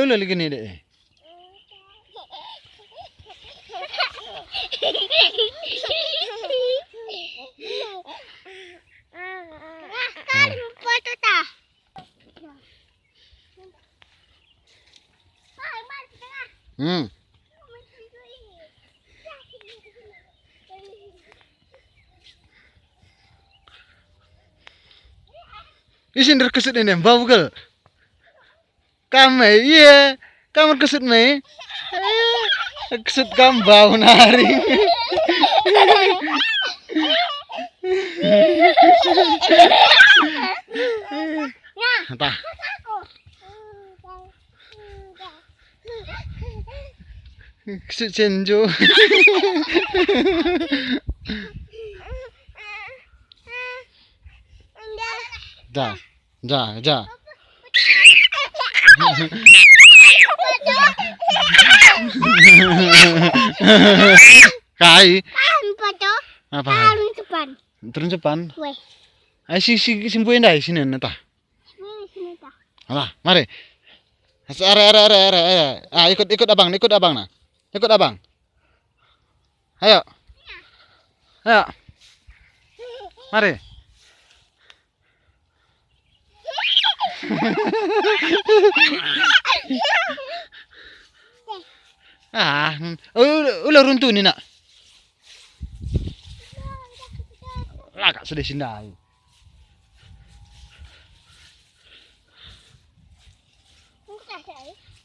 ule gini deh. Hmm. Isin kesut ini bau gel. Kame iya, kamu kesut me. Kesut kamu bau nari. Entah. Kesut cenjo. Ja. Kai. Apa? Turun cepan. Ay simpuin dah sini neta. Alah, mari. Are. Ah, ikut abang nah. Ikut abang. Ayo. Mari. Ulah runtuh ni nak. Lah kak sudah sindai.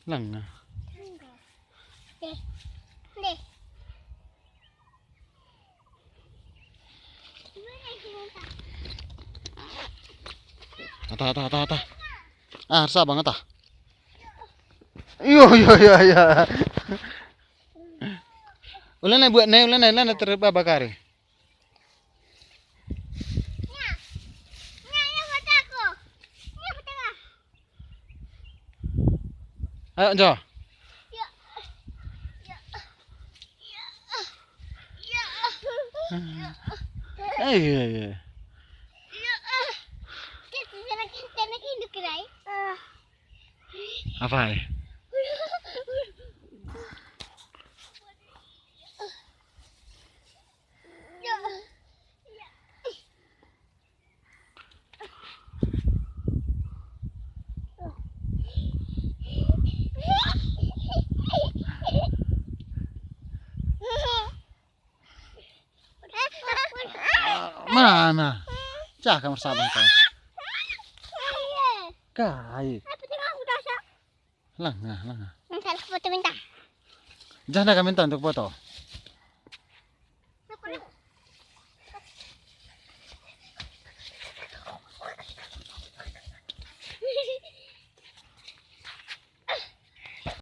Lang. Ata. Sabang ata. Yo. Ulan buat ulan terbakar. Ayo, Jo. Iya. Apa? Mana? Cah kamar sabang kau. Kai. Lang. Foto minta. Jangan kami minta untuk foto.